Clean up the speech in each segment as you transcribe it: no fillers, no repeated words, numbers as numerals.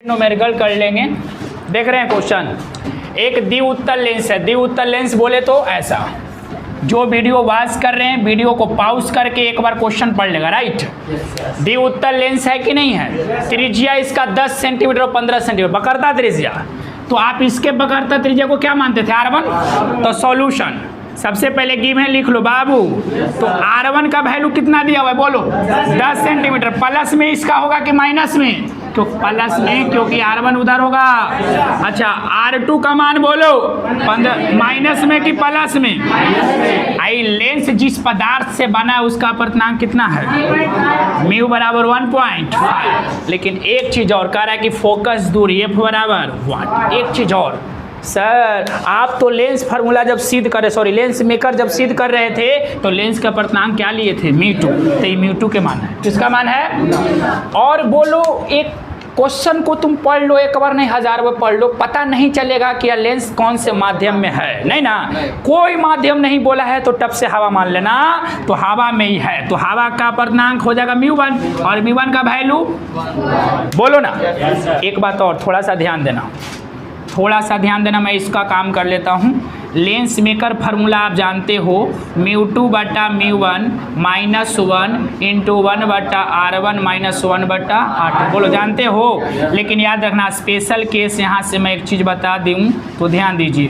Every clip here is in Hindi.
न्यूमेरिकल कर लेंगे। देख रहे हैं क्वेश्चन, एक द्विउत्तल लेंस है। द्विउत्तल लेंस बोले तो ऐसा, जो वीडियो वॉच कर रहे हैं वीडियो को पॉज करके एक बार क्वेश्चन पढ़ लेगा, राइट। द्विउत्तल लेंस है कि नहीं है, त्रिज्या इसका 10 सेंटीमीटर और 15 सेंटीमीटर पकड़ता त्रिज्या, तो आप इसके पकड़ता त्रिज्या को क्या मानते थे, R1। तो सॉल्यूशन सबसे पहले गिव है, लिख लो बाबू। तो R1 का वैल्यू कितना दिया हुआ है बोलो, 10 सेंटीमीटर। प्लस में इसका होगा कि माइनस में, तो प्लस में, क्योंकि R1 उधर होगा। अच्छा R2 का मान बोलो 15, माइनस में कि प्लस में। आई लेंस जिस पदार्थ से बना है उसका अपर्तनांक कितना है, म्यू बराबर 1.5। लेकिन एक चीज और कह रहा है कि फोकस दूरी F बराबर 1। एक चीज और सर, आप तो लेंस फार्मूला जब सिद्ध कर रहे, सॉरी लेंस मेकर जब सिद्ध कर रहे थे तो लेंस का अपर्तनांक क्या लिए थे, μ2। तो ये μ2 के मान है, किसका मान है। और बोलो एक क्वेश्चन को तुम पढ़ लो, एक बार नहीं 1000 बार पढ़ लो, पता नहीं चलेगा कि यह लेंस कौन से माध्यम में है, नहीं ना। कोई माध्यम नहीं बोला है तो टप से हवा मान लेना, तो हवा में ही है। तो हवा का अपर्तनांक हो जाएगा μ1, और μ1 का वैल्यू बोलो ना। एक बात और थोड़ा सा ध्यान देना, थोड़ा सा ध्यान देना, मैं इसका काम कर लेता हूँ। लेंस मेकर फार्मूला आप जानते हो, μ2 बटा μ1 -1 इंटू 1 बटा R1 -1 बटा R2, बोलो जानते हो। लेकिन याद रखना स्पेशल केस यहाँ से मैं एक चीज़ बता दूँ तो ध्यान दीजिए।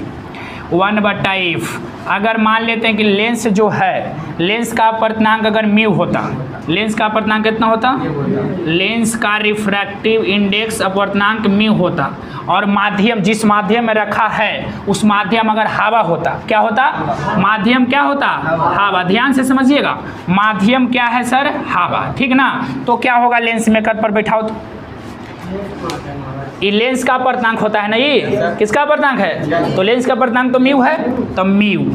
1 बटा F, अगर मान लेते हैं कि लेंस जो है, लेंस का अपर्तनांक अगर म्यू होता, लेंस का अपर्तनांक कितना होता, लेंस का रिफ्रैक्टिव इंडेक्स अपर्तनांक म्यू होता, और माध्यम जिस माध्यम में रखा है उस माध्यम अगर हवा होता, क्या होता, माध्यम क्या होता, हवा। ध्यान से समझिएगा, माध्यम क्या है सर, हवा, ठीक ना। तो क्या होगा, लेंस मेकर पर बैठाओ तो ये लेंस का अपर्तनांक होता है ना, ये किसका अपर्तनांक है, तो लेंस का अपर्तनांक तो म्यू है, तो म्यू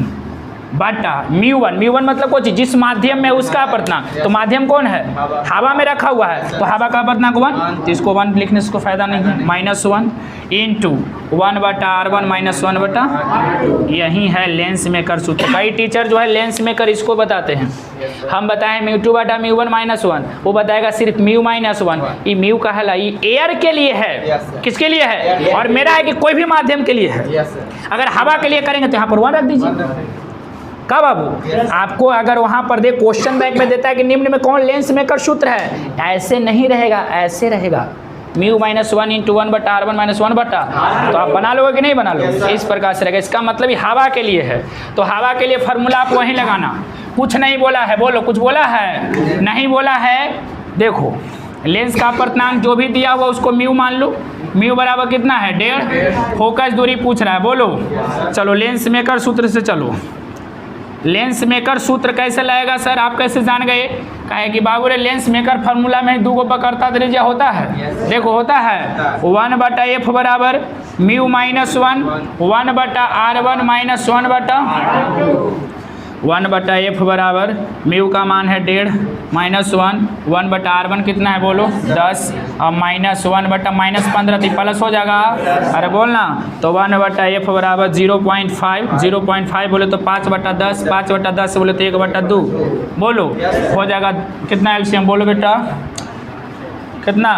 बटा μ1 मतलब कोई चीज जिस माध्यम में उसका अपर्तनांक, तो माध्यम कौन है, हवा में रखा हुआ है, तो हवा का अपर्तनांक 1, तो इसको 1 लिखने से कोई फायदा नहीं है, -1 इंटू 1 बटा R1 -1 बटा, यही है लेंस मेकर सूत्र। कई टीचर जो है लेंस मेकर इसको बताते हैं, हम बताएं μ2 बटा μ1 -1, वो बताएगा सिर्फ म्यू -1। ये म्यू का है, ये एयर के लिए है, किसके लिए है, और मेरा है कि कोई भी माध्यम के लिए है। अगर हवा के लिए करेंगे तो यहाँ पर 1 रख दीजिए। का बाबू, आपको अगर वहाँ पर दे क्वेश्चन बैंक में देता है कि निम्न में कौन लेंस मेकर सूत्र है, ऐसे नहीं रहेगा, ऐसे रहेगा म्यू -1 इंटू 1 बटा R1 -1 बटा, तो आप बना लोगे कि नहीं बना लोगे, इस प्रकार से रहेगा। इसका मतलब ये हवा के लिए है, तो हवा के लिए फार्मूला आप वहीं लगाना। कुछ नहीं बोला है, बोलो कुछ बोला है, नहीं बोला है। देखो लेंस का अपर्तनांक जो भी दिया हुआ उसको म्यू मान लो, म्यू बराबर कितना है, 1.5। फोकस दूरी पूछ रहा है, बोलो चलो लेंस मेकर सूत्र से चलो। लेंस मेकर सूत्र कैसे लगेगा सर, आप कैसे जान गए, कहे कि बाबू रे लेंस मेकर फार्मूला में 2 को पकड़ता त्रिज्या होता है, देखो होता है 1 बटा F बराबर म्यू -1, 1 बटा R1 -1 बटा 1 बटा F बराबर म्यू का मान है 1.5 -1 बटा R1 कितना है बोलो 10, और -1 बटा -15 तो प्लस हो जाएगा, अरे बोलना। तो 1 बटा F बराबर 0.5 बोले तो 5 बटा 10, 5 बटा 10 बोले तो 1 बटा 2, बोलो हो जाएगा कितना एलसीएम, बोलो बेटा कितना,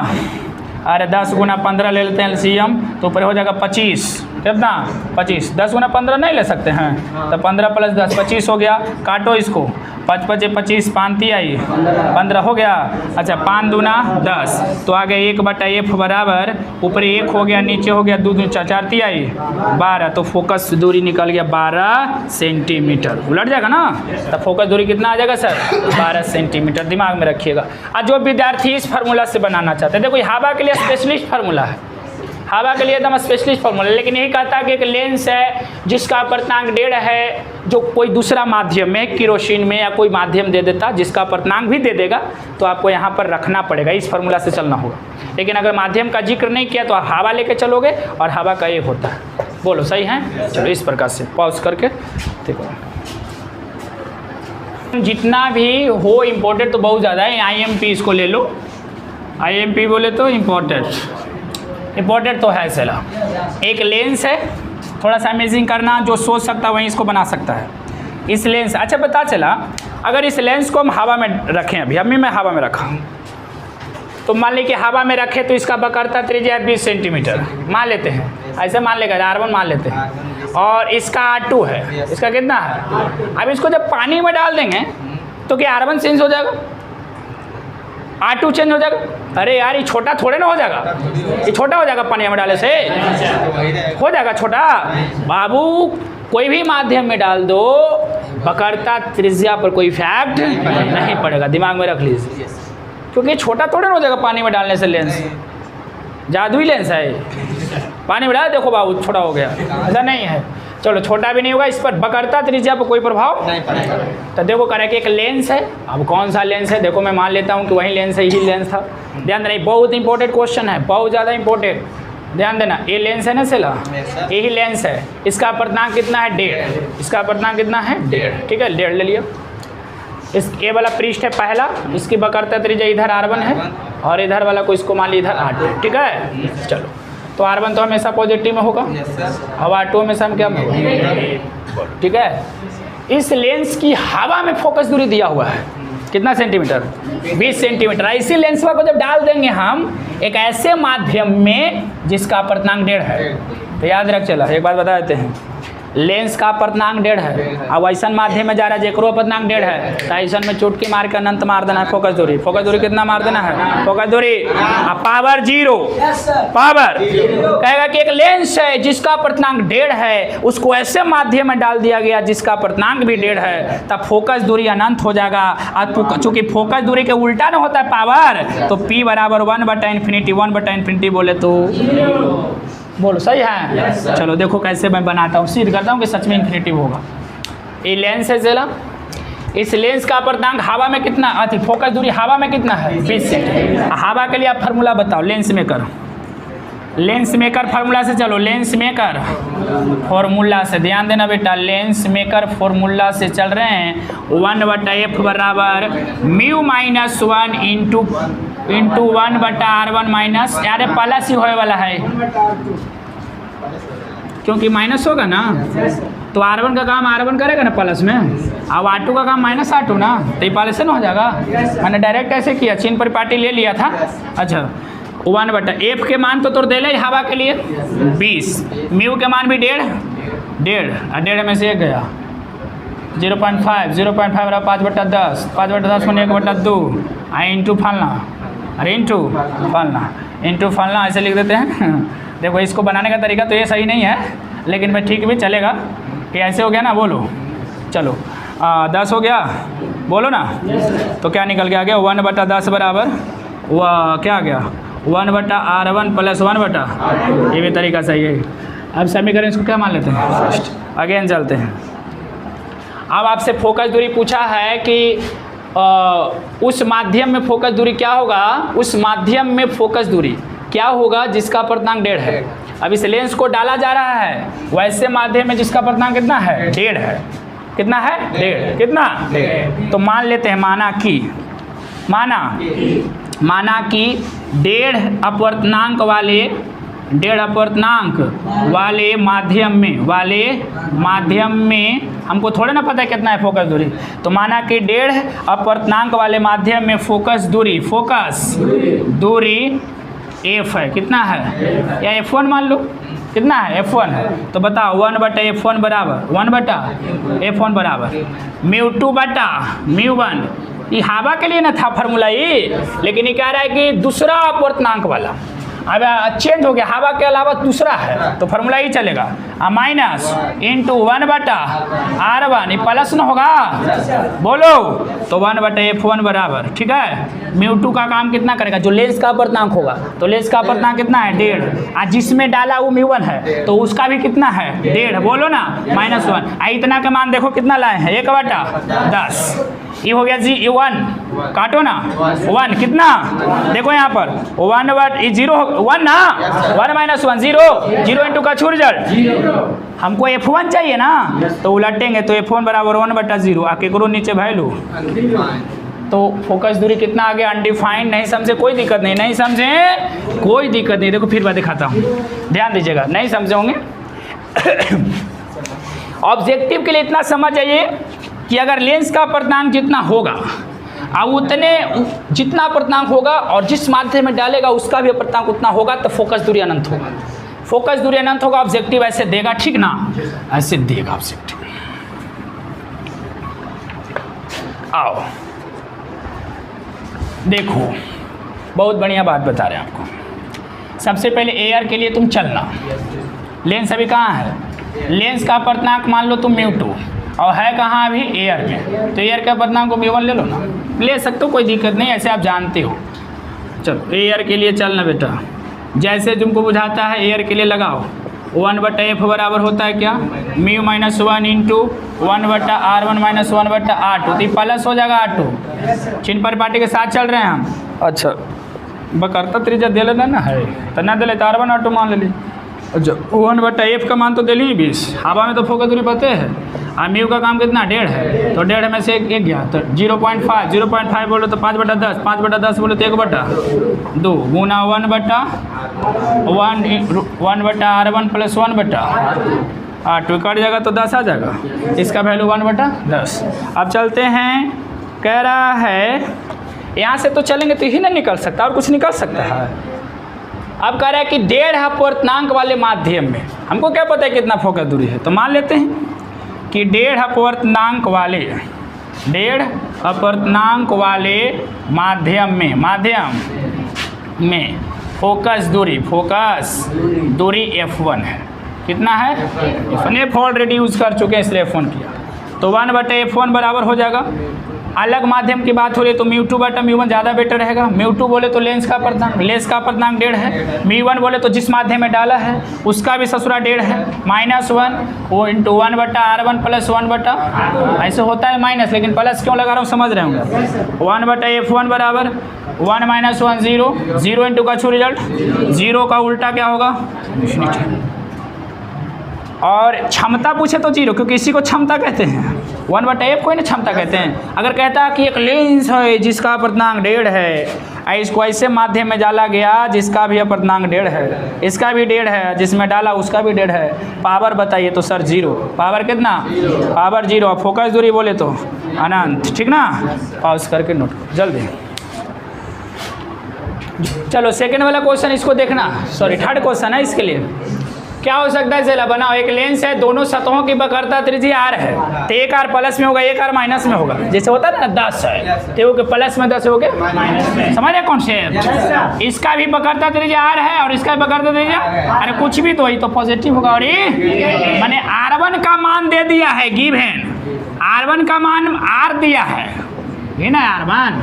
अरे 10 गुना 15 ले लेते हैं एलसीएम, तो ऊपर हो जाएगा 25, कितना 25, 10 गुना 15 नहीं ले सकते हैं, तो 15 + 10 25 हो गया, काटो इसको, 5 × 25 5 आई 15 हो गया। अच्छा 5 दूना 10, तो आगे 1 बटा F बराबर ऊपर 1 हो गया, नीचे हो गया 2 दूनी 4 आई 12, तो फोकस दूरी निकल गया 12 सेंटीमीटर, उलट जाएगा ना, तो फोकस दूरी कितना आ जाएगा सर, 12 सेंटीमीटर, दिमाग में रखिएगा। और जो विद्यार्थी इस फार्मूला से बनाना चाहते हैं, देखो हवा के लिए स्पेशलिस्ट फार्मूला है, हवा के लिए एकदम स्पेशलिस्ट फार्मूला, लेकिन यही कहता है कि एक लेंस है जिसका अपर्तनांक 1.5 है, जो कोई दूसरा माध्यम में केरोसिन में या कोई माध्यम दे देता जिसका अपर्तनांक भी दे देगा, तो आपको यहाँ पर रखना पड़ेगा, इस फार्मूला से चलना होगा। लेकिन अगर माध्यम का जिक्र नहीं किया तो आप हवा लेके चलोगे, और हवा का ये होता है, बोलो सही है। चलो इस प्रकार से पॉज करके देखो, जितना भी हो इम्पोर्टेंट तो बहुत ज़्यादा है, IMP इसको ले लो, IMP बोले तो इम्पोर्टेंट तो है। चला एक लेंस है, थोड़ा सा इमेजिन करना, जो सोच सकता है वहीं इसको बना सकता है। इस लेंस, अच्छा पता चला अगर इस लेंस को हम हवा में रखें, अभी मैं हवा में रखा, तो मान ली कि हवा में रखे तो इसका वक्रता त्रिज्या 20 सेंटीमीटर मान लेते हैं, ऐसे मान लेगा, R1 मान लेते हैं, और इसका R2 है, इसका कितना है। अब इसको जब पानी में डाल देंगे तो क्या R1 चेंज हो जाएगा, R2 चेंज हो जाएगा। अरे यार ये छोटा थोड़े ना हो जाएगा, ये छोटा हो जाएगा पानी में डाले से, हो जाएगा छोटा। बाबू कोई भी माध्यम में डाल दो, वक्रता त्रिज्या पर कोई इफेक्ट नहीं पड़ेगा, दिमाग में रख लीजिए, क्योंकि छोटा थोड़े ना हो जाएगा पानी में डालने से। लेंस जादुई लेंस है, पानी में डाल देखो बाबू छोटा हो गया, ऐसा नहीं है। चलो छोटा भी नहीं होगा, इस पर वक्रता त्रिज्या पर कोई प्रभाव नहीं पड़ेगा। तो देखो करें कि एक लेंस है, अब कौन सा लेंस है, देखो मैं मान लेता हूँ कि वही लेंस है, यही लेंस था। ध्यान देना, बहुत इंपॉर्टेंट क्वेश्चन है, बहुत ज़्यादा इंपॉर्टेंट, ध्यान देना। ये लेंस है ना सेला, यही लेंस है, इसका अपर्तनांक कितना है 1.5, इसका अपर्तनांक कितना है 1.5, ठीक है 1.5 ले लिया। इस ये वाला पृष्ठ है पहला, इसकी वक्रता त्रिज्या इधर R1 है और इधर वाला को इसको मान ली इधर R2, ठीक है। चलो तो R1 तो हमेशा पॉजिटिव में होगा, अब R2 हमेशा हम क्या में होगा, ठीक है। इस लेंस की हवा में फोकस दूरी दिया हुआ है कितना सेंटीमीटर, 20 सेंटीमीटर। इसी लेंस को जब डाल देंगे हम एक ऐसे माध्यम में जिसका अपर्तनांक 1.5 है, तो याद रख चला, एक बात बता देते हैं, लेंस का अपर्तनांक 1.5 है, अब ऐसा माध्यम में जा रहा है जेकरो अपर्तनांक 1.5 है, तो ऐसा में चुटकी मार के अनंत मार देना है फोकस दूरी। फोकस दूरी कितना मार देना है, फोकस दूरी पावर 0, पावर कहेगा कि एक लेंस है जिसका अपर्तनांक 1.5 है, उसको ऐसे माध्यम में डाल दिया गया जिसका अपर्तनांक भी 1.5 है, तब फोकस दूरी अनंत हो जाएगा। और चूंकि फोकस दूरी के उल्टा ना होता है पावर, तो P बराबर 1/∞, 1/∞ बोले तो बोलो सही है। चलो देखो कैसे मैं बनाता हूँ, सिद्ध करता हूँ कि सच में इन्फिनिटिव होगा। ये लेंस है चला, इस लेंस का अपर्तनांक हवा में कितना, अति फोकस दूरी हवा में कितना है 20 सेंटीमीटर। हवा के लिए आप फार्मूला बताओ, lens maker, lens maker formula से चलो, लेंस मेकर फॉर्मूला से ध्यान देना बेटा, लेंस मेकर फॉर्मूला से चल रहे हैं। 1/f बराबर mu minus 1 into 1/r1 minus, यार प्लस ही होने वाला है क्योंकि माइनस होगा ना, तो R1 का काम R1 करेगा ना प्लस में, अब R2 का काम माइनस R2 ना, तो ये प्लस से ना हो जाएगा। मैंने डायरेक्ट ऐसे किया, चिन्ह परिपाटी ले लिया था। अच्छा 1/f के मान तो तोड़ दे ले हवा के लिए 20, म्यू के मान भी 1.5 में से 1 गया 0.5 बराबर 5/10, 5/10 में 1/2 इंटू फलना, अरे इंटू फलना ऐसे लिख देते हैं। देखो इसको बनाने का तरीका तो ये सही नहीं है, लेकिन मैं ठीक भी चलेगा कि ऐसे हो गया ना, बोलो चलो 10 हो गया, बोलो ना, तो क्या निकल के आ गया 1/10 बराबर वह क्या आ गया 1/r1 प्लस 1/, ये भी तरीका सही है। अब समीकरण इसको क्या मान लेते हैं फर्स्ट, अगेन चलते हैं। अब आपसे फोकस दूरी पूछा है कि उस माध्यम में फोकस दूरी क्या होगा, उस माध्यम में फोकस दूरी क्या होगा जिसका अपर्तनांक 1.5 है। अब इस लेंस को डाला जा रहा है वैसे माध्यम में जिसका अपर्तनांक कितना है 1.5 है, कितना है 1.5, कितना 1.5। तो मान लेते हैं, माना कि 1.5 अपर्तनांक वाले माध्यम में हमको थोड़ा ना पता है कितना है फोकस दूरी, तो माना कि 1.5 अपर्तनांक वाले माध्यम में फोकस दूरी f है, कितना है, या f1 मान लो, कितना है f1 है, तो बताओ 1/f1 बराबर μ2/μ1। ये हवा के लिए ना था फार्मूला ये, लेकिन ये कह रहा है कि दूसरा अपर्तनांक वाला, अब चेंज हो गया, हवा के अलावा दूसरा है तो फार्मूला ही चलेगा, माइनस इंटू 1/r1, ये प्लस ना होगा, बोलो तो 1/f1 बराबर, ठीक है। μ2 का काम कितना करेगा, जो लेंस का अपर्तनांक होगा, तो लेंस का अपर्तनांक कितना है 1.5, और जिसमें डाला वो μ1 है तो उसका भी कितना है 1.5, बोलो ना -1। इतना का मान देखो कितना लाए हैं 1/10, ये हो गया जी 1, काटो ना 1, कितना देखो यहाँ पर 1 ना, 1 - 1 0 इंटू का छूट रिजल्ट, हमको f1 चाहिए ना, तो उलटेंगे तो f1 बराबर 1/0, आके करो नीचे वैल्यू, तो फोकस दूरी कितना आ गया अनडिफाइंड। नहीं समझे कोई दिक्कत नहीं, देखो फिर बात दिखाता हूँ, ध्यान दीजिएगा, नहीं समझे होंगे। ऑब्जेक्टिव के लिए इतना समझ जाइए कि अगर लेंस का अपर्तनांक जितना होगा अब उतने जितना अपर्तनांक होगा और जिस माध्यम में डालेगा उसका भी अपर्तनांक उतना होगा, तो फोकस दूरी अनंत होगा। फोकस दूरी अनंत होगा, ऑब्जेक्टिव ऐसे देगा, ठीक ना, ऐसे देगा ऑब्जेक्टिव। आओ देखो, बहुत बढ़िया बात बता रहे हैं आपको। सबसे पहले एयर के लिए तुम चलना, लेंस अभी कहाँ है, लेंस का अपर्तनांक मान लो तुम μ2 और है कहाँ अभी एयर में, तो एयर के अपर्तनांक को μ1 ले लो ना, ले सकते हो, कोई दिक्कत नहीं, ऐसे आप जानते हो। चलो एयर के लिए चलना बेटा, जैसे तुमको बुझाता है एयर के लिए लगाओ। 1/f बराबर होता है क्या, μ - 1 इंटू 1/r1 - 1/r2, तो ये प्लस हो जाएगा r2। चिन्ह परिपाटी के साथ चल रहे हैं हम। अच्छा बकरता त्रिज्या दे लेना ना है, तो ना दे ले तो r1 r2 मान ले ली। अच्छा 1/f का मान तो दे ली 20, हवा में तो फोकस दूरी पते है, और म्यू का काम कितना 1.5 है, तो 1.5 में से एक गया, तो 0.5 बोलो तो 5/10, 5/10 बोलो तो 1/2 गुना 1/r1 प्लस 1/r2 कट जाएगा तो 10 आ जाएगा, इसका वैल्यू 1/10। अब चलते हैं, कह रहा है यहाँ से तो चलेंगे तो ही ना निकल सकता, और कुछ निकल सकता है। अब कह रहा है कि 1.5 अपर्तनांक वाले माध्यम में, हमको क्या पता है कितना फोकस दूरी है, तो मान लेते हैं कि 1.5 अपर्तनांक वाले माध्यम में फोकस दूरी f1 है। कितना है, f ऑलरेडी यूज़ कर चुके हैं इसलिए f1 किया, तो 1/f1 बराबर हो जाएगा। अलग माध्यम की बात हो रही है तो μ2/μ1 ज़्यादा बेटर रहेगा। μ2 बोले तो लेंस का अपर्तनांक 1.5 है, μ1 बोले तो जिस माध्यम में डाला है उसका भी ससुरा 1.5 है, -1 वो इंटू 1/r1 प्लस 1/, ऐसे होता है माइनस, लेकिन प्लस क्यों लगा रहा हूँ समझ रहे होंगे। 1/f1 बराबर 1 - 1 0, 0 इंटू का छू रिजल्ट, 0 का उल्टा क्या होगा, और क्षमता पूछे तो 0, क्योंकि इसी को क्षमता कहते हैं। 1/f को ही ना क्षमता कहते हैं। अगर कहता है कि एक लेंस है जिसका अपर्तनांक 1.5 है, इसको ऐसे माध्यम में डाला गया जिसका भी अपर्तनांक 1.5 है, इसका भी 1.5 है, जिसमें डाला उसका भी 1.5 है, पावर बताइए तो सर 0, पावर कितना, पावर 0, और फोकस दूरी बोले तो अनंत, ठीक ना। पॉज करके नोट करो जल्दी। चलो सेकेंड वाला क्वेश्चन इसको देखना, सॉरी थर्ड क्वेश्चन है, इसके लिए क्या हो सकता है, चला बनाओ। एक लेंस है, दोनों सतहों की वक्रता त्रिज्या r है, तो एक r प्लस में होगा, एक r माइनस में होगा। जैसे होता है ना 10 है तो प्लस में 10 हो गए माइनस में, समझ रहे कॉन्सेप्ट। इसका भी वक्रता त्रिज्या r है और इसका भी वक्रता त्रिज्या, अरे कुछ भी तो ही तो पॉजिटिव होगा। और ये मैंने r1 का मान दे दिया है, गिवन r1 का मान r दिया है, ये ना r1,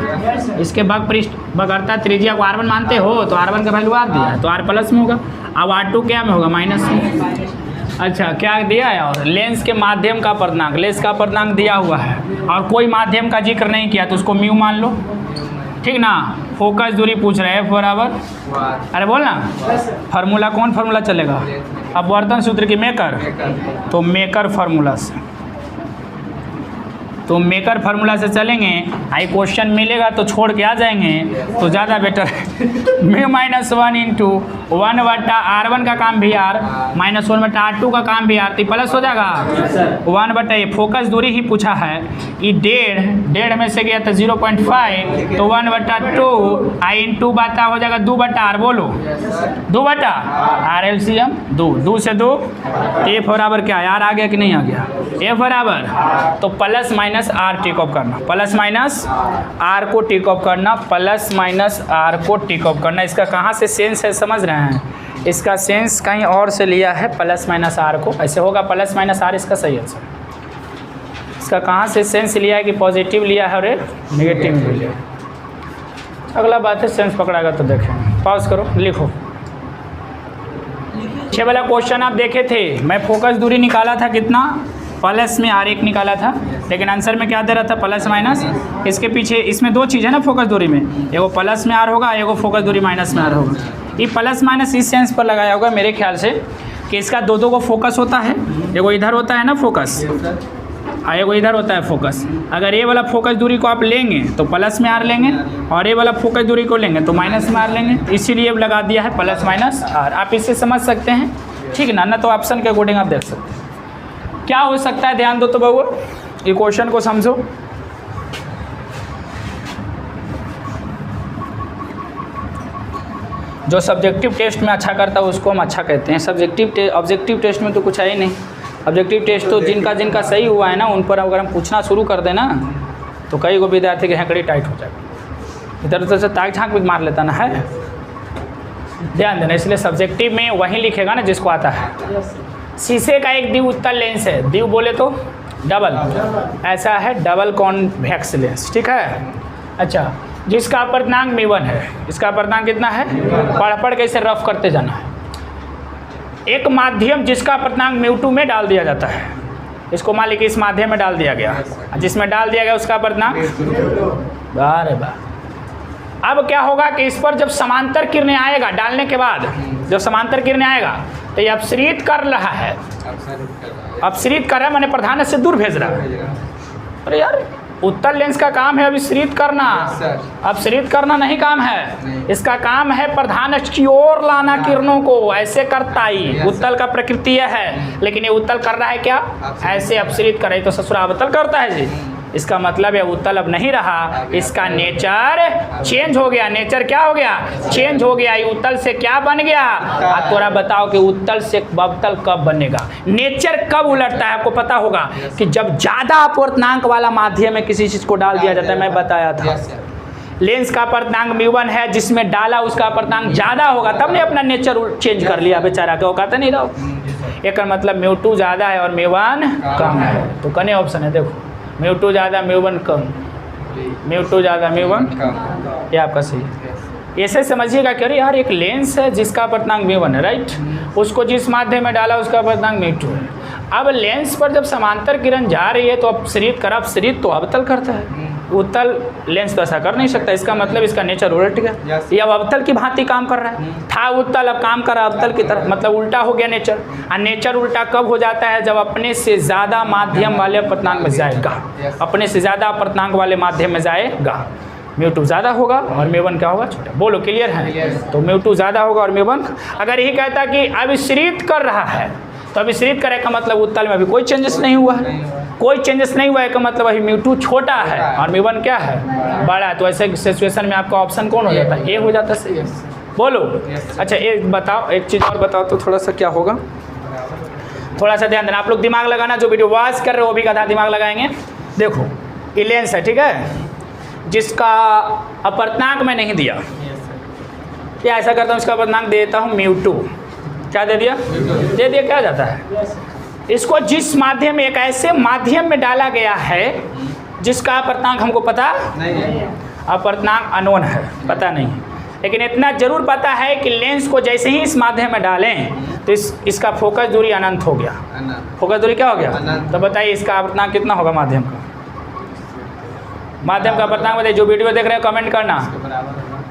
इसके वक्रता त्रिज्या को r1 मानते हो तो r1 का वैल्यू r दिया है, तो r प्लस में होगा। अब r2 क्या में होगा, माइनस में। अच्छा क्या दिया है, और लेंस के माध्यम का अपर्तनांक, लेंस का अपर्तनांक दिया हुआ है और कोई माध्यम का जिक्र नहीं किया तो उसको म्यू मान लो, ठीक ना। फोकस दूरी पूछ रहे हैं f बराबर, अरे बोल ना फार्मूला, कौन फार्मूला चलेगा, अपवर्तन सूत्र की मेकर, तो मेकर फार्मूला से, तो मेकर फार्मूला से चलेंगे। आई क्वेश्चन मिलेगा तो छोड़ के आ जाएंगे तो ज़्यादा बेटर है। म्यू -1 इंटू 1/r1 का काम भी r, -1/r2 का काम भी r, तो प्लस हो जाएगा 1/, फोकस दूरी ही पूछा है, ये 1.5 में से गया तो 0.5, तो 1/2 आई इंटू बाता हो जाएगा 2/r, बोलो 2/r, एलसीएम 2 से 2, f बराबर क्या है, r आ गया कि नहीं आ गया, f बराबर, तो plus minus R tick off करना, प्लस माइनस आर को टिक ऑफ करना, प्लस माइनस आर को टिक ऑफ करना। इसका कहाँ से सेंस है समझ रहे हैं, इसका सेंस कहीं और से लिया है, प्लस माइनस आर को ऐसे होगा, प्लस माइनस आर इसका सही आंसर। इसका कहाँ से सेंस लिया है कि पॉजिटिव लिया है और नेगेटिव भी लिया है। अगला बात है सेंस पकड़ाएगा तो देखेंगे। पॉज करो, लिखो। 6 वाला क्वेश्चन आप देखे थे, मैं फोकस दूरी निकाला था कितना, प्लस में r1 निकाला था, लेकिन आंसर में क्या दे रहा था, प्लस माइनस। इसके पीछे इसमें 2 चीज़ है ना फोकस दूरी में, एगो प्लस में r होगा, एगो फोकस दूरी माइनस में r होगा। ये प्लस माइनस इस सेंस पर लगाया होगा मेरे ख्याल से कि इसका दो को फोकस होता है, एगो इधर होता है ना फोकस, एगो इधर होता है फोकस। अगर ये वाला फोकस दूरी को आप लेंगे तो प्लस में r लेंगे, और ये वाला फोकस दूरी को लेंगे तो माइनस में r लेंगे, इसीलिए अब लगा दिया है प्लस माइनस r। आप इससे समझ सकते हैं, ठीक ना, ना तो ऑप्शन के अकॉर्डिंग आप देख सकते हैं। क्या हो सकता है, ध्यान दो तो बउआ, ये क्वेश्चन को समझो। जो सब्जेक्टिव टेस्ट में अच्छा करता है उसको हम अच्छा कहते हैं। ऑब्जेक्टिव टेस्ट में तो कुछ है ही नहीं। ऑब्जेक्टिव टेस्ट तो जिनका सही हुआ है ना, उन पर अगर हम पूछना शुरू कर देना तो कई को विद्यार्थी की हैंकड़ी टाइट हो जाएगी, इधर उधर से ताक झाँक भी मार लेता ना है। ध्यान देना, इसलिए सब्जेक्टिव में वही लिखेगा ना जिसको आता है। शीशे का एक द्वि उत्तल लेंस है, द्वि बोले तो डबल, ऐसा है डबल कॉन्वेक्स लेंस, ठीक है। अच्छा, जिसका अपर्तनांक μ1 है, इसका अपर्तनांक कितना है, पढ़ के इसे रफ करते जाना है। एक माध्यम जिसका अपर्तनांक μ2 में डाल दिया जाता है, इसको मान लीजिए इस माध्यम में डाल दिया गया, जिसमें डाल दिया गया उसका अपर्तनांक, अरे वाह। अब क्या होगा कि इस पर जब समांतर किरणें आएगा, डालने के बाद जब समांतर किरणें आएगा तो ये अपसरित कर रहा है, अपसरित कर रहा है, मैंने प्रधान से दूर भेज रहा है। अरे यार, उत्तल लेंस का काम है अपसरित करना, अपसरित करना नहीं काम है, इसका काम है प्रधान की ओर लाना किरणों को, ऐसे करता ही उत्तल का प्रकृति है। लेकिन ये उत्तल कर रहा है क्या, ऐसे अपसरित करे तो ससुरा अवतल करता है जी। इसका मतलब है उत्तल अब नहीं रहा, इसका नेचर चेंज हो गया। नेचर क्या हो गया, चेंज हो गया। ये उत्तल से क्या बन गया, आप थोड़ा बताओ कि उत्तल से अवतल कब बनेगा, नेचर कब उलटता है। आपको पता होगा कि जब ज़्यादा अपर्तनांक वाला माध्यम में किसी चीज़ को डाल दिया जाता है, मैं बताया था लेंस का अपर्तनांक μ1 है, जिसमें डाला उसका अपर्तनांक ज़्यादा होगा, तब ने अपना नेचर चेंज कर लिया बेचारा, क्या कहता नहीं रहो। एक मतलब μ2 ज़्यादा है और μ1 कम है, तो कने ऑप्शन है, देखो μ2 ज़्यादा μ1 कम, μ2 ज़्यादा μ1 कम, ये आपका सही है। ऐसे समझिएगा कि अरे यार एक लेंस है जिसका अपर्तनांक μ1 है, राइट, उसको जिस माध्यम में डाला उसका अपर्तनांक μ2 है। अब लेंस पर जब समांतर किरण जा रही है तो अपसरित तो अवतल करता है, उत्तल लेंस तो ऐसा कर नहीं सकता। इसका मतलब इसका नेचर उलट गया, ये अब अवतल की भांति काम कर रहा है। था उत्तल, अब काम कर रहा है अवतल की तरह, मतलब उल्टा हो गया नेचर। और नेचर उल्टा कब हो जाता है, जब अपने से ज़्यादा माध्यम वाले अपर्तनांक में जाएगा, अपने से ज़्यादा अपर्तनांक वाले माध्यम में जाएगा। μ2 ज़्यादा होगा और μ1 क्या होगा, छोटा। बोलो क्लियर है, तो μ2 ज़्यादा होगा और μ1। अगर यही कहता कि अभिसरित कर रहा है तो अभिसरित करे का मतलब उत्तल में अभी कोई चेंजेस नहीं हुआ है, कोई चेंजेस नहीं हुआ है का मतलब अभी μ2 छोटा है और μ1 क्या है, बड़ा है। तो ऐसे सिचुएशन में आपका ऑप्शन कौन हो जाता है, ए हो जाता है। सही, बोलो। अच्छा एक बताओ, एक चीज़ और बताओ तो थोड़ा सा क्या होगा, थोड़ा सा ध्यान देना। आप लोग दिमाग लगाना, जो वीडियो वॉच कर रहे हो वो भी आधा दिमाग लगाएंगे। देखो ये लेंस है, ठीक है, जिसका अपर्तनांक मैं नहीं दिया, या ऐसा करता हूँ इसका अपर्तनांक दे देता हूँ μ2, क्या दे दिया, दे दिया, क्या जाता है। इसको जिस माध्यम में, एक ऐसे माध्यम में डाला गया है जिसका अपर्तनांक हमको पता नहीं, अपर्तनांक अनोन है, पता नहीं, लेकिन इतना जरूर पता है कि लेंस को जैसे ही इस माध्यम में डालें तो इसका फोकस दूरी अनंत हो गया। फोकस दूरी क्या हो गया, तो बताइए इसका अपर्तनांक कितना होगा माध्यम का, माध्यम का अपर्तनांक बताइए। जो वीडियो देख रहे हैं कमेंट करना,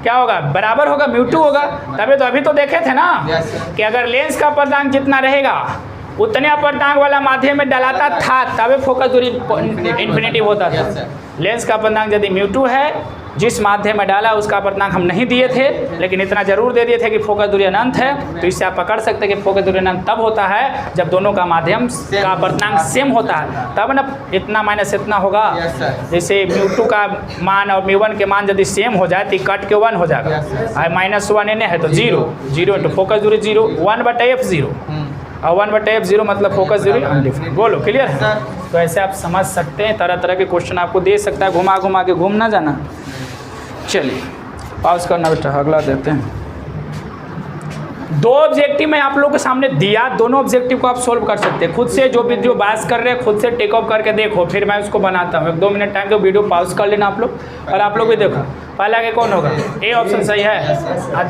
क्या होगा, बराबर होगा, μ2 होगा। तभी तो अभी तो देखे थे ना कि अगर लेंस का अपर्तनांक जितना रहेगा उतने अपर्तनांक वाला माध्यम में डलाता था, तभी फोकस दूरी इन्फिनिटी होता था। लेंस का अपर्तनांक यदि μ2 है, जिस माध्यम में डाला उसका अपर्तनांक हम नहीं दिए थे, लेकिन इतना जरूर दे दिए थे कि फोकस दूरी अनंत है। तो इससे आप पकड़ सकते हैं कि फोकस दूरी अनंत तब होता है जब दोनों का माध्यम का अपर्तनांक सेम होता है, तब ना इतना माइनस इतना होगा। जैसे μ2 का मान और μ1 के मान यदि सेम हो जाए तो कट के 1 हो जाएगा, -1 इन्हें है तो 0 इंटू फोकस दूरी 0, 1/f0 और 1/f0 मतलब फोकस दूरी अनडिफाइंड। बोलो क्लियर है। तो ऐसे आप समझ सकते हैं, तरह तरह के क्वेश्चन आपको दे सकता है, घुमा घुमा के घूम ना जाना। चलिए पॉज करना बेटा, अगला देते हैं। 2 ऑब्जेक्टिव मैं आप लोगों के सामने दिया, दोनों ऑब्जेक्टिव को आप सोल्व कर सकते हैं खुद से। जो वीडियो बात कर रहे हैं खुद से टेक ऑफ करके देखो, फिर मैं उसको बनाता हूँ। 1-2 मिनट टाइम दो, वीडियो पॉज कर लेना आप लोग, और आप लोग भी देखो। पहला के कौन होगा, ए ऑप्शन सही है, और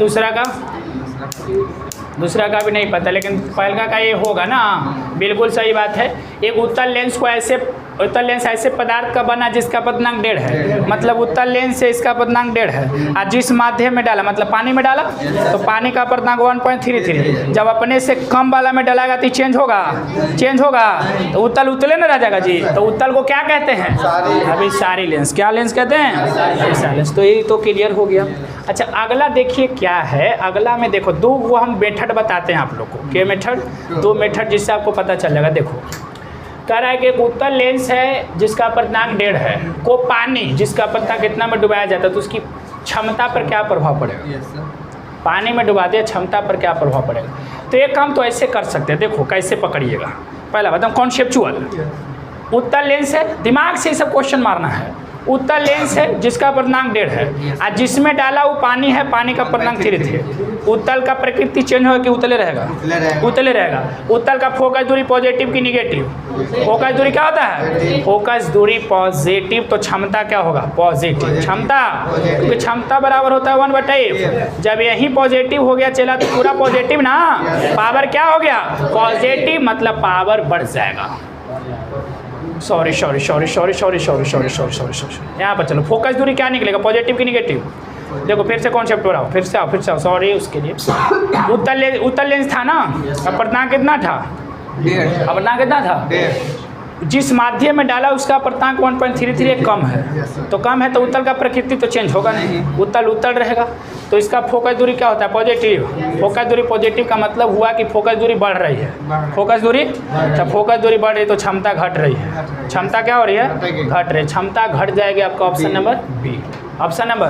दूसरा का भी नहीं पता, लेकिन पहला का ये होगा ना, बिल्कुल सही बात है। एक उत्तल लेंस ऐसे पदार्थ का बना जिसका अपर्तनांक 1.5 है, मतलब उत्तल लेंस से इसका अपर्तनांक 1.5 है। और जिस माध्यम में डाला मतलब पानी में डाला तो पानी का अपर्तनांक 1.33। जब अपने से कम वाला में डालेगा तो चेंज होगा, तो उत्तल उतले न रह जाएगा जी। तो उत्तल को क्या कहते हैं, अभी सारी लेंस, क्या लेंस कहते हैं, सारी लेंस। तो ये तो क्लियर हो गया। अच्छा अगला देखिए क्या है, अगला में देखो 2 वो हम मेथड बताते हैं आप लोग को। क्या मेथड, 2 मेथड जिससे आपको पता चलेगा। देखो कह रहा है कि एक उत्तल लेंस है जिसका अपर्तनांक 1.5 है, को पानी जिसका अपर्तनांक कितना में डुबाया जाता है तो उसकी क्षमता पर क्या प्रभाव पड़ेगा। पानी में डुबा दिया, क्षमता पर क्या प्रभाव पड़ेगा। तो एक काम तो ऐसे कर सकते हैं, देखो कैसे पकड़िएगा। पहला बताऊँ कॉन्सेप्चुअल, उत्तल लेंस है, दिमाग से सब क्वेश्चन मारना है। उत्तल लेंस है जिसका अपर्तनांक 1.5 है, और जिसमें डाला वो पानी है, पानी का अपर्तनांक 3 थे। उत्तल का प्रकृति चेंज होगा कि उतले रहेगा? उतले रहेगा। उत्तल का फोकस दूरी पॉजिटिव की निगेटिव? फोकस दूरी क्या होता है? फोकस दूरी पॉजिटिव, तो क्षमता क्या होगा? पॉजिटिव क्षमता, क्योंकि क्षमता बराबर होता है 1/f। जब यही पॉजिटिव हो गया चला तो पूरा पॉजिटिव ना, पावर क्या हो गया? पॉजिटिव, मतलब पावर बढ़ जाएगा। सॉरी, यहाँ पर चलो, फोकस दूरी क्या निकलेगा? पॉजिटिव की निगेटिव? देखो फिर से कॉन्सेप्ट हो रहा हो, फिर से आओ, सॉरी उसके लिए। उत्तल लेंस था ना, अपर्तनांक कितना था? अपर्तनांक कितना था? जिस माध्यम में डाला उसका अपर्तनांक 1.33 कम है, तो कम है तो उत्तल का प्रकृति तो चेंज होगा नहीं, उत्तल रहेगा। तो इसका फोकस दूरी क्या होता है? पॉजिटिव। फोकस दूरी पॉजिटिव का मतलब हुआ कि फोकस दूरी बढ़ रही है। फोकस दूरी, तो फोकस दूरी बढ़ रही है तो क्षमता घट रही है। क्षमता क्या हो रही है? घट रही है। क्षमता घट जाएगी आपका option number B. Option number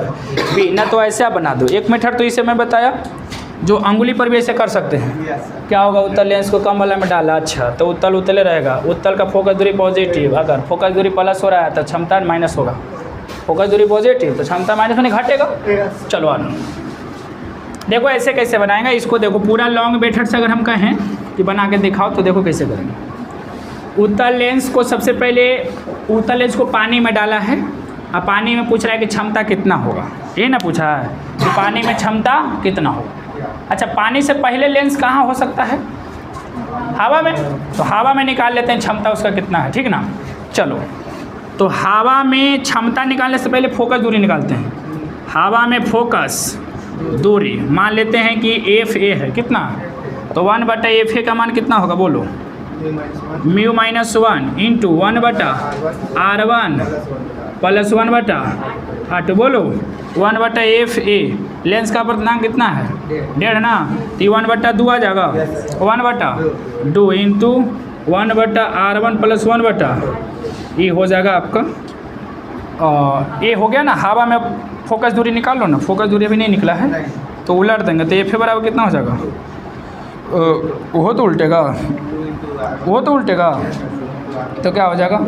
B ना, तो ऐसे आप बना दो। एक मेथड तो इसे मैं बताया, जो अंगुली पर भी ऐसे कर सकते हैं। क्या होगा? उत्तल लेंस को कम वाला में डाला, अच्छा तो उत्तल उतले रहेगा। उत्तल का फोकस दूरी पॉजिटिव, अगर फोकस दूरी प्लस हो रहा है तो क्षमता माइनस होगा। फोकस दूरी पॉजिटिव तो क्षमता माइनस होने घटेगा। चलो आना, देखो ऐसे कैसे बनाएगा इसको। देखो पूरा लॉन्ग मेथड से अगर हम कहें कि बना के दिखाओ तो देखो कैसे करेंगे। उत्तल लेंस को सबसे पहले, उत्तल लेंस को पानी में डाला है, अब पानी में पूछ रहा है कि क्षमता कितना होगा। ये ना पूछा है कि पानी में क्षमता कितना होगा। अच्छा, पानी से पहले लेंस कहाँ हो सकता है? हवा में। तो हवा में निकाल लेते हैं क्षमता उसका कितना है, ठीक ना। चलो, तो हवा में क्षमता निकालने से पहले फोकस दूरी निकालते हैं। हवा में फोकस दूरी मान लेते हैं कि FA है, कितना? तो 1/FA का मान कितना होगा बोलो? μ-1 इंटू 1/R1 प्लस 1/R2 बोलो 1/FA। लेंस का अपर्तनांक कितना है? 1.5 ना, तो 1/2 आ जाएगा। 1/2 इंटू 1/R1 प्लस 1/, ये हो जाएगा आपका। ये हो गया ना। हवा में फोकस दूरी निकाल लो ना, फोकस दूरी अभी नहीं निकला है तो उलट देंगे तो FA बराबर कितना हो जाएगा? वो तो उल्टेगा, तो क्या हो जाएगा?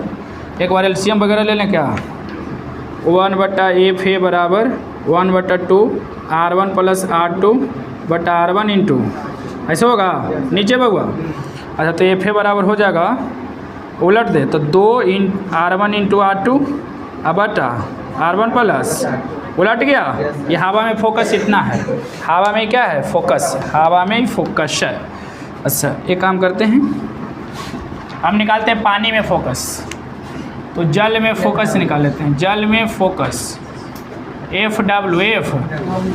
एक बार LCM वगैरह ले लें क्या? 1/FA बराबर 1/2 R1 प्लस R2/R1 इंटू, ऐसे होगा नीचे बगुआ। अच्छा, तो FA बराबर हो जाएगा, उलट दे तो 2 R1 इंटू R2 बटा R1 प्लस, उलट गया। ये हवा में फोकस इतना है, हवा में क्या है? फोकस, हवा में ही फोकस है। अच्छा, एक काम करते हैं, हम निकालते हैं पानी में फोकस। तो जल में फोकस निकाल लेते हैं। जल में फोकस FW,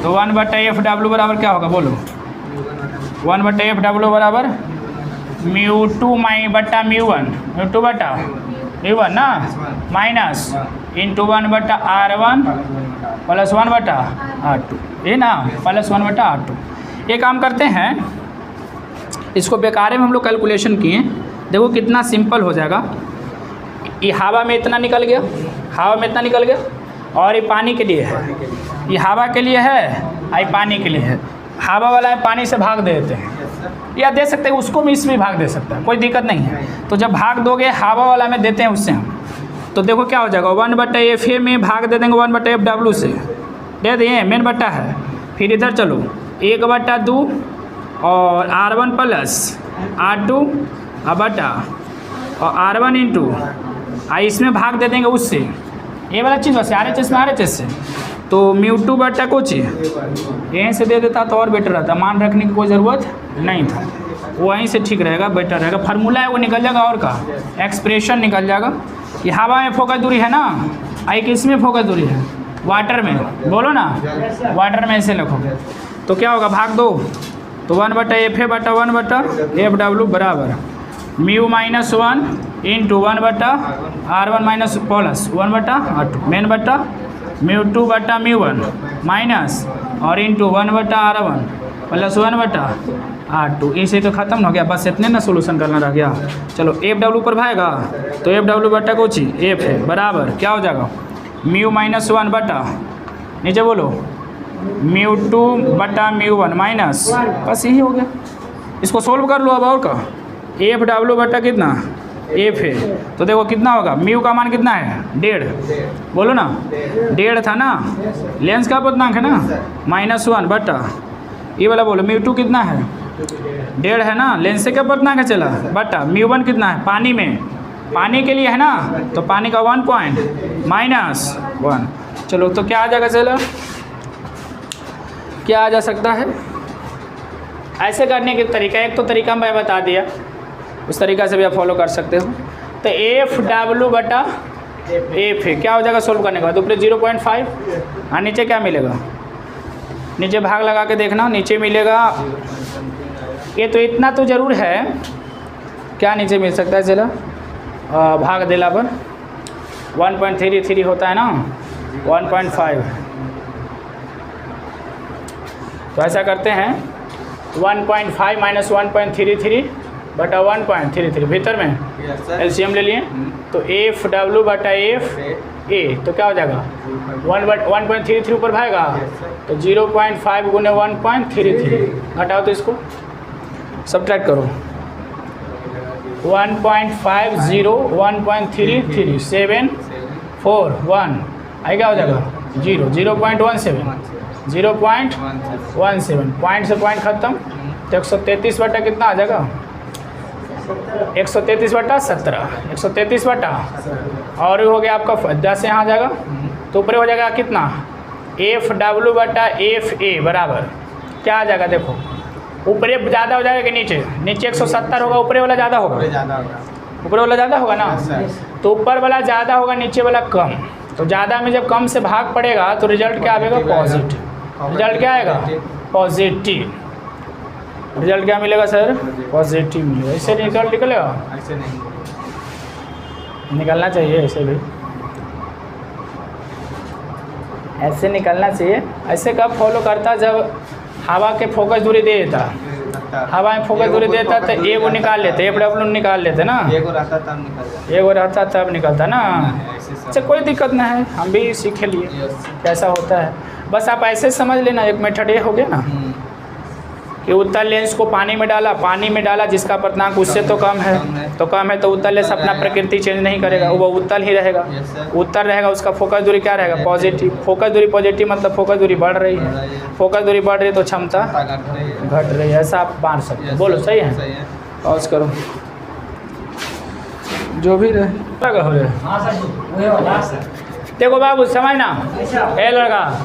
तो 1/FW बराबर क्या होगा बोलो? 1/FW बराबर μ2/μ1 ना, minus into 1/R1 plus 1/R2, ये ना, प्लस 1/R2। ये काम करते हैं, इसको बेकारे में हम लोग कैलकुलेशन किए। देखो कितना सिंपल हो जाएगा। ये हवा में इतना निकल गया, हवा में इतना निकल गया, और ये पानी के लिए है। ये हवा के लिए है, ये पानी के लिए है। हवा वाला है पानी से भाग दे देते हैं, या दे सकते हैं उसको भी, इसमें भाग दे सकता है, कोई दिक्कत नहीं है। तो जब भाग दोगे हवा वाला में देते हैं उससे हम, तो देखो क्या हो जाएगा? 1/FA में भाग दे देंगे 1/FW से, दे दिए, मेन बट्टा है। फिर इधर चलो 1/2 और R1 प्लस R2 बटा और R1 इंटू इसमें भाग दे देंगे उससे, ये वाला चीज़ वैसे RHS में RHS से, तो μ2 बटा कुछ यहीं से दे देता तो और बेटर रहता, मान रखने की कोई ज़रूरत नहीं था, वहीं से ठीक रहेगा, बेटर रहेगा। फार्मूला है वो निकल जाएगा, और का एक्सप्रेशन निकल जाएगा। ये हवा में फोकस दूरी है ना, आई किस में फोकस दूरी है? वाटर में, बोलो ना, वाटर में ऐसे लिखोगे तो क्या होगा? भाग दो, तो 1/FA बटा 1/FW बराबर μ-1 into 1/R1 minus plus 1/R2 main बटा μ2 बटा μ1 माइनस और इंटू 1/R1 प्लस 1/R2। इसे तो ख़त्म हो गया, बस इतने ना सोल्यूशन करना रह गया। चलो FW पर भाएगा तो FW बटा कुछ F है बराबर क्या हो जाएगा? μ-1 बटा नीचे बोलो μ2/μ1 माइनस, बस यही हो गया। इसको सोल्व कर लो अब और का, एफ डब्ल्यू बटा कितना एफ है, तो देखो कितना होगा, म्यू का मान कितना है 1.5, बोलो ना 1.5 था ना, लेंस का अपवर्तनांक है ना -1 बटा ये वाला बोलो μ2 कितना है 1.5 है ना, लेंस से क्या अपवर्तनांक है चला बटा μ1 कितना है, पानी में, पानी के लिए है ना, तो पानी का 1 पॉइंट -1। चलो तो क्या आ जाएगा चला, क्या आ जा सकता है। ऐसे करने के तरीका, एक तो तरीका मैं बता दिया, उस तरीका से भी आप फॉलो कर सकते हो। तो एफ डब्ल्यू बटा एफ है, क्या हो जाएगा सोल्व करने के बाद, ऊपर 0.5 और नीचे क्या मिलेगा, नीचे भाग लगा के देखना, नीचे मिलेगा, ये तो इतना तो ज़रूर है, क्या नीचे मिल सकता है चला, भाग देला पर 1.33 होता है ना 1.5, तो ऐसा करते हैं 1.5 माइनस 1.33 बटा 1.33 भीतर में एलसीएम ले लिए, तो एफ डब्ल्यू बटा एफ ए, तो क्या हो जाएगा 1.33 ऊपर भागेगा, तो 0.5 गुने 1.33 घटाओ, तो इसको सब्ट्रैक्ट करो, 1.50 1.33 7 4 1 आई क्या हो जाएगा 0.17 पॉइंट से पॉइंट खत्म, तो 133 बटा कितना आ जाएगा 133 बटा 17 133 बटा, और हो गया आपका 10 यहाँ आ जाएगा, तो ऊपर हो जाएगा कितना एफ डब्ल्यू बटा एफ ए बराबर क्या आ जाएगा, देखो ऊपरे ज़्यादा हो जाएगा कि नीचे, नीचे 170 होगा, ऊपरे वाला ज़्यादा होगा, ऊपर वाला ज़्यादा होगा ना, तो ऊपर वाला ज़्यादा होगा नीचे वाला कम, तो ज़्यादा में जब कम से भाग पड़ेगा तो रिजल्ट क्या आएगा पॉजिटिव, रिजल्ट क्या आएगा पॉजिटिव, रिजल्ट क्या मिलेगा सर पॉजिटिव मिलेगा। इससे रिजल्ट निकलेगा, ऐसे नहीं निकलना चाहिए, ऐसे भी ऐसे निकलना चाहिए। ऐसे कब फॉलो करता, जब हवा के फोकस दूरी दे देता, हवा में फोकस दूरी देता तो ए को निकाल लेते, एफ डब्ल्यू निकाल लेते ना, एगो रहता तब निकलता ना। अच्छा कोई दिक्कत नहीं है, हम भी सीखे लिए कैसा होता है, बस आप ऐसे समझ लेना। एक मेथड ये हो गया ना कि उत्तल लेंस को पानी में डाला जिसका अपवर्तनांक उससे तो कम है, तो उत्तल लेंस अपना प्रकृति चेंज नहीं करेगा, वो उत्तल ही रहेगा, उत्तल रहेगा, उसका फोकस दूरी क्या रहेगा पॉजिटिव, फोकस दूरी पॉजिटिव मतलब फोकस दूरी बढ़ रही है, फोकस दूरी बढ़ रही है तो क्षमता घट रही है, ऐसा आप बांट सकते हैं। बोलो सही है, पॉज करो जो भी रहे। देखो बाबू समझना, ए लड़का,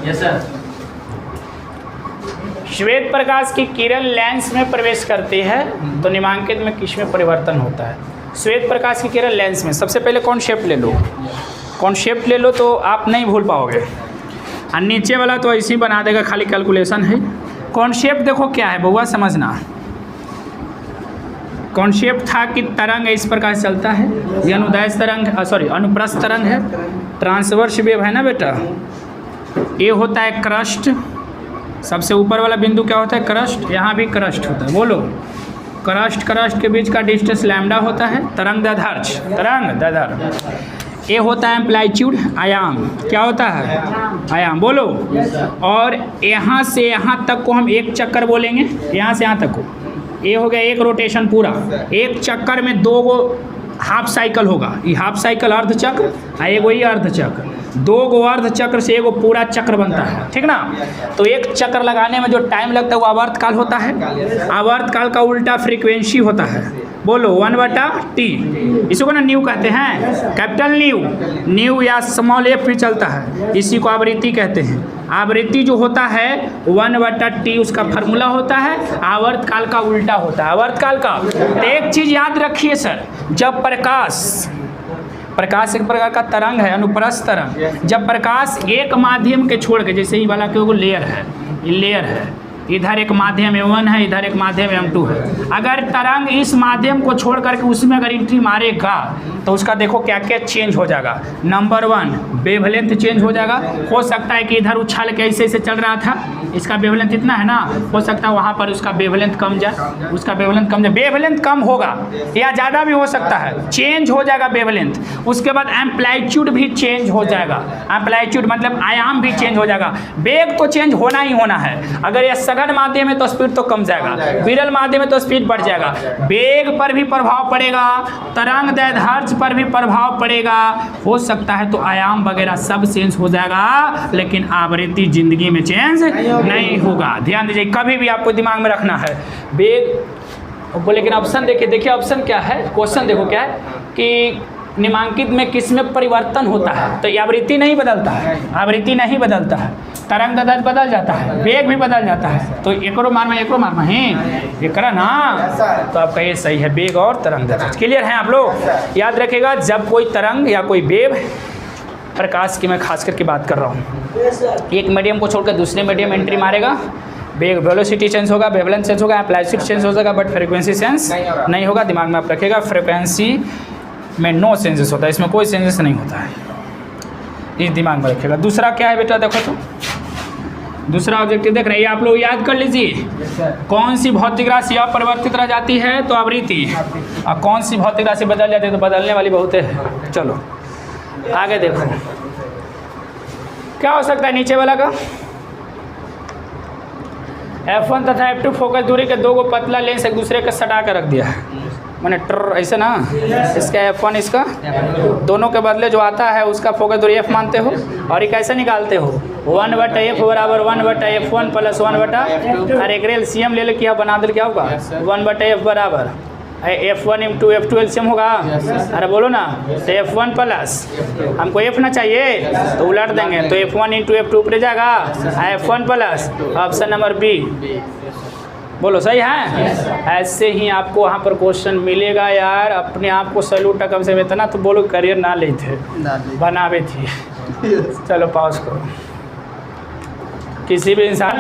श्वेत प्रकाश की किरण लेंस में प्रवेश करती है तो निम्नांकित में किसमें परिवर्तन होता है। श्वेत प्रकाश की किरण लेंस में सबसे पहले कॉन्सेप्ट ले लो, कॉन्सेप्ट ले लो तो आप नहीं भूल पाओगे, और नीचे वाला तो ऐसे ही बना देगा, खाली कैलकुलेशन है। कॉन्सेप्ट देखो क्या है बउआ, समझना। कॉन्सेप्ट था कि तरंग इस प्रकार से चलता है, ये अनुदैर्ध्य तरंग, सॉरी अनुप्रस्थ तरंग है, ट्रांसवर्स वेव है ना बेटा, ये होता है क्रस्ट, सबसे ऊपर वाला बिंदु क्या होता है क्रस्ट, यहाँ भी क्रस्ट होता है, बोलो क्रस्ट के बीच का डिस्टेंस लैम्डा होता है, तरंग दैर्ध्य, ये होता है एम्पलीट्यूड आयाम, क्या होता है आयाम, बोलो। और यहाँ से यहाँ तक को हम एक चक्कर बोलेंगे, यहाँ से यहाँ तक को, ये हो गया एक रोटेशन पूरा, एक चक्कर में 2 गो हाफ साइकिल होगा, ये हाफ साइकिल अर्ध चक्र, एक वही अर्ध चक्र, 2 गो अर्ध चक्र से एगो पूरा चक्र बनता है, ठीक ना। तो एक चक्र लगाने में जो टाइम लगता है वो आवर्तकाल होता है, आवर्तकाल का उल्टा फ्रीक्वेंसी होता है, बोलो 1/T, इसको ना न्यू कहते हैं, कैपिटल न्यू या स्मॉल एफ भी चलता है, इसी को आवृत्ति कहते हैं। आवृत्ति जो होता है 1/T उसका फार्मूला होता है, आवर्तकाल का उल्टा होता है, आवर्तकाल का। तो एक चीज़ याद रखिए सर, जब प्रकाश एक प्रकार का तरंग है, अनुप्रस्थ तरंग, जब प्रकाश एक माध्यम के छोड़ के, जैसे ये वाला के लेयर है, ये लेयर है, इधर एक माध्यम M1 है, इधर एक माध्यम M2 है। अगर तरंग इस माध्यम को छोड़ करके उसमें अगर एंट्री मारेगा तो उसका देखो क्या क्या चेंज हो जाएगा। नंबर 1 वेवलेंथ चेंज हो जाएगा। हो सकता है कि इधर उछाल के ऐसे ऐसे चल रहा था, इसका वेवलेंथ इतना है ना, हो सकता है वहाँ पर उसका वेवलेंथ कम जाए, उसका वेवलेंथ कम जाए, वेवलेंथ कम होगा या ज़्यादा भी हो सकता है, चेंज हो जाएगा वेवलेंथ। उसके बाद एम्पलीट्यूड भी चेंज हो जाएगा। एम्पलीट्यूड मतलब आयाम भी चेंज हो जाएगा। वेग तो चेंज होना ही होना है। अगर यह सघन माध्यम है तो स्पीड तो कम जाएगा, विरल माध्यम है तो स्पीड बढ़ जाएगा। वेग पर भी प्रभाव पड़ेगा, तरंग दैर्ध्य पर भी प्रभाव पड़ेगा। हो सकता है तो आयाम वगैरह सब चेंज हो जाएगा, लेकिन आवृत्ति जिंदगी में चेंज नहीं होगा। ध्यान दीजिए, कभी भी आपको दिमाग में रखना है वेग। लेकिन ऑप्शन देखिए ऑप्शन क्या है, क्वेश्चन देखो क्या है कि निम्नांकित में किसमें परिवर्तन होता है, तो आवृत्ति नहीं बदलता है, आवृत्ति नहीं बदलता है, तरंग दैर्ध्य बदल जाता है, वेग भी बदल जाता है। तो एकरो मारमा है एकरा ना, तो आपका ये सही है, वेग और तरंग दैर्ध्य। क्लियर है आप लोग? याद रखिएगा, जब कोई तरंग या कोई वेव, प्रकाश की मैं खास करके बात कर रहा हूँ, एक मीडियम को छोड़कर दूसरे मीडियम एंट्री मारेगा, वेलोसिटी चेंज होगा, वेवलेंथ चेंज होगा, एम्पलीट्यूड चेंज हो जाएगा, बट फ्रीक्वेंसी चेंज नहीं होगा। दिमाग में आप रखिएगा, फ्रीक्वेंसी में नो चेंजेस होता है, इसमें कोई चेंजेस नहीं होता है, इस दिमाग में रखिएगा। दूसरा क्या है बेटा, देखो तो दूसरा ऑब्जेक्टिव देख रहे हैं, ये आप लोग याद कर लीजिए। कौन सी भौतिक राशि अपरिवर्तित रह जाती है तो आवृत्ति, और कौन सी भौतिक राशि बदल जाती है तो बदलने वाली बहुत है। चलो आगे देखो क्या हो सकता है नीचे वाला का। F1 तथा F2 फोकस दूरी के दो गो पतला लेंस एक दूसरे के सटा कर रख दिया है, मैंने ट्र ऐसे ना, इसका F1 इसका दोनों के बदले जो आता है उसका फोकस दूरी F मानते हो, और ये कैसे निकालते हो, 1/F बराबर 1/F1 प्लस 1/, और एक एलसीएम ले ले क्या बना दे, क्या होगा 1/F बराबर F1 इंटू F2 एलसीएम होगा। अरे बोलो ना, तो F1 प्लस हमको F ना चाहिए तो उलट देंगे, तो F1 इंटू F2 ऊपर जाएगा, F1 plus option number B. बोलो सही है? ऐसे ही आपको वहाँ पर क्वेश्चन मिलेगा यार। अपने आप को सैल्यूट कम से इतना तो बोलो करियर ना लेते बनावे थी। चलो पॉज करो, किसी भी इंसान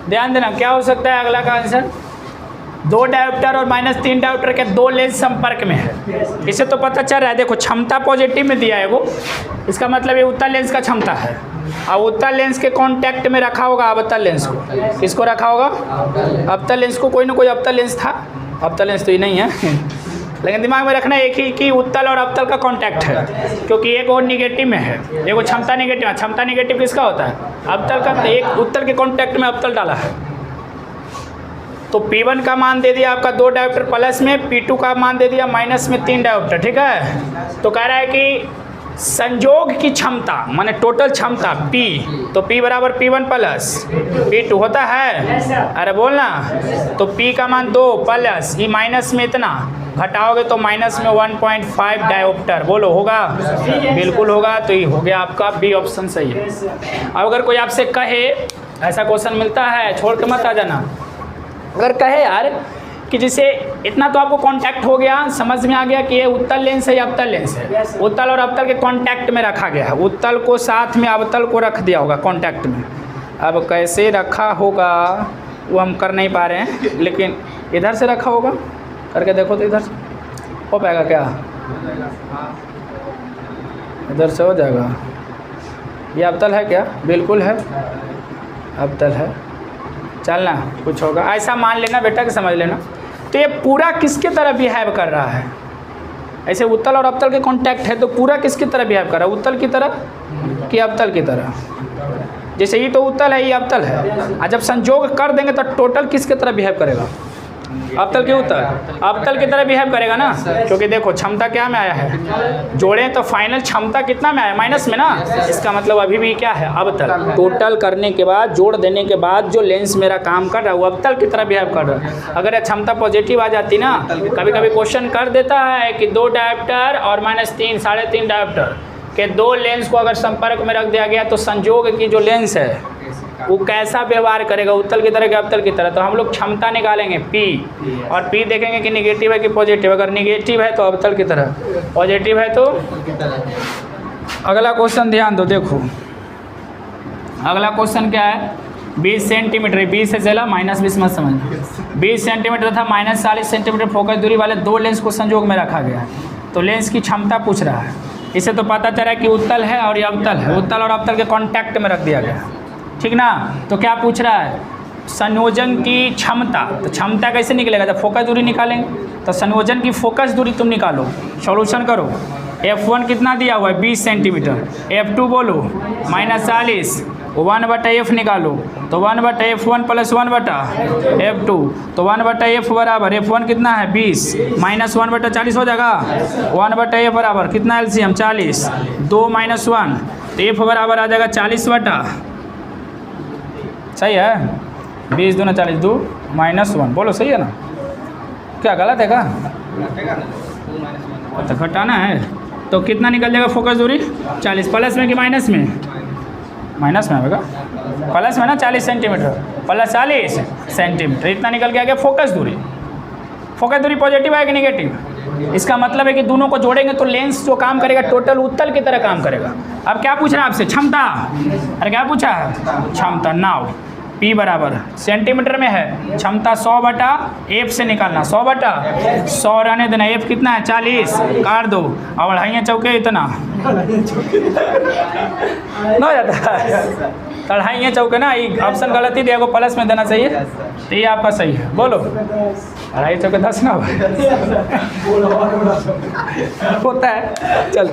ध्यान देना क्या हो सकता है अगला का आंसर। 2 डायोप्टर और -3 डायोप्टर के 2 लेंस संपर्क में है। इसे तो पता चल रहा है, देखो क्षमता पॉजिटिव में दिया है वो, इसका मतलब ये उत्तल लेंस का क्षमता है, और उत्तल लेंस के कांटेक्ट में रखा होगा अवतल लेंस को। किसको रखा होगा? अवतल लेंस को। कोई ना कोई अवतल लेंस था, अवतल लेंस तो ये नहीं है लेकिन दिमाग में रखना एक ही कि उत्तल और अवतल का कांटेक्ट है, क्योंकि एक और निगेटिव में है, एक वो क्षमता निगेटिव है। क्षमता निगेटिव किसका होता है? अवतल का। तो एक उत्तल के कांटेक्ट में अवतल डाला है, तो P1 का मान दे दिया आपका 2 डायोप्टर प्लस में, P2 का मान दे दिया माइनस में 3 डायोप्टर। ठीक है, तो कह रहा है कि संयोग की क्षमता माने टोटल क्षमता P, तो P बराबर P1 प्लस P2 होता है। अरे बोलना, तो P का मान 2 प्लस ये माइनस में इतना घटाओगे तो माइनस में 1.5 डायोप्टर। बोलो होगा? बिल्कुल होगा। तो ये हो गया आपका बी ऑप्शन सही है। अब अगर कोई आपसे कहे, ऐसा क्वेश्चन मिलता है, छोड़ के मत आ जाना, अगर कहे यार कि जैसे इतना तो आपको कांटेक्ट हो गया, समझ में आ गया कि ये उत्तल लेंस है या अवतल लेंस है, उत्तल और अवतल के कांटेक्ट में रखा गया है, उत्तल को साथ में अवतल को रख दिया होगा कांटेक्ट में। अब कैसे रखा होगा वो हम कर नहीं पा रहे हैं, लेकिन इधर से रखा होगा, करके देखो तो इधर से हो पाएगा क्या? इधर से हो जाएगा। ये अवतल है क्या? बिल्कुल है, अवतल है। चलना कुछ होगा, ऐसा मान लेना बेटा कि समझ लेना। तो ये पूरा किसके तरह बिहेव कर रहा है? ऐसे उत्तल और अवतल के कांटेक्ट है, तो पूरा किसकी तरह बिहेव कर रहा है? उत्तल की तरह कि अवतल की तरह? जैसे ये तो उत्तल है, ये अवतल है, और जब संयोग कर देंगे तो टोटल किसके तरह बिहेव करेगा? अवतल के उत्तल, अवतल की तरह बिहेव करेगा ना, क्योंकि देखो क्षमता क्या में आया है, जोड़ें तो फाइनल क्षमता कितना में आया? माइनस में ना। इसका मतलब अभी भी क्या है? अवतल। टोटल करने के बाद, जोड़ देने के बाद जो लेंस मेरा काम कर रहा है वो अवतल की तरह बिहेव कर रहा है। अगर क्षमता पॉजिटिव आ जाती ना, कभी कभी क्वेश्चन कर देता है कि 2 डायोप्टर और -3 3.5 डायोप्टर के 2 लेंस को अगर संपर्क में रख दिया गया तो संयोग की जो लेंस है वो कैसा व्यवहार करेगा, उत्तल की तरह कि अवतल की तरह। तो हम लोग क्षमता निकालेंगे P, और P देखेंगे कि निगेटिव है कि पॉजिटिव। अगर निगेटिव है तो अवतल की तरह, पॉजिटिव है तो अगला क्वेश्चन ध्यान दो। देखो अगला क्वेश्चन क्या है, 20 सेंटीमीटर, 20 से चला -20 मत समझ, 20 सेंटीमीटर तथा -40 सेंटीमीटर फोकस दूरी वाले दो लेंस को संयोग में रखा गया है। तो लेंस की क्षमता पूछ रहा है। इससे तो पता चला कि उत्तल है और ये अवतल है, उत्तल और अवतल के कांटेक्ट में रख दिया गया, ठीक ना। तो क्या पूछ रहा है, संयोजन की क्षमता। तो क्षमता कैसे निकलेगा, जब फोकस दूरी निकालेंगे। तो संयोजन की फोकस दूरी तुम निकालो, सॉल्यूशन करो। F1 कितना दिया हुआ है 20 सेंटीमीटर, F2 बोलो -40, 1/f निकालो। तो 1/f1 + 1/f2, तो 1/f बराबर F1 कितना है 20 -1/40 हो जाएगा। 1/f बराबर कितना LCM 40, 2 - 1, तो f बराबर आ जाएगा 40/, सही है। 20 दूना 40, 2 - 1, बोलो सही है ना, क्या गलत है क्या? तो घटाना है, तो कितना निकल जाएगा फोकस दूरी 40, प्लस में कि माइनस में? माइनस में आएगा, प्लस में ना 40 सेंटीमीटर प्लस 40 सेंटीमीटर, इतना निकल के आ गया फोकस दूरी। फोकस दूरी पॉजिटिव है कि नेगेटिव? इसका मतलब है कि दोनों को जोड़ेंगे तो लेंस जो काम करेगा टोटल उत्तल की तरह काम करेगा। अब क्या पूछ रहा है आपसे, क्षमता। अरे क्या पूछा है, क्षमता। नाउ P बराबर सेंटीमीटर में है, क्षमता 100/f से निकालना, 100/100 रहने देना। f कितना है 40, काट दो, और अढ़ाइयाँ चौके इतना न हो जाता है। अढ़ाइयाँ चौके ना, ये ऑप्शन गलत ही दिया को प्लस में देना चाहिए, तो ये आपका सही है। बोलो अढ़ाई चौके 10 ना होता है, चल।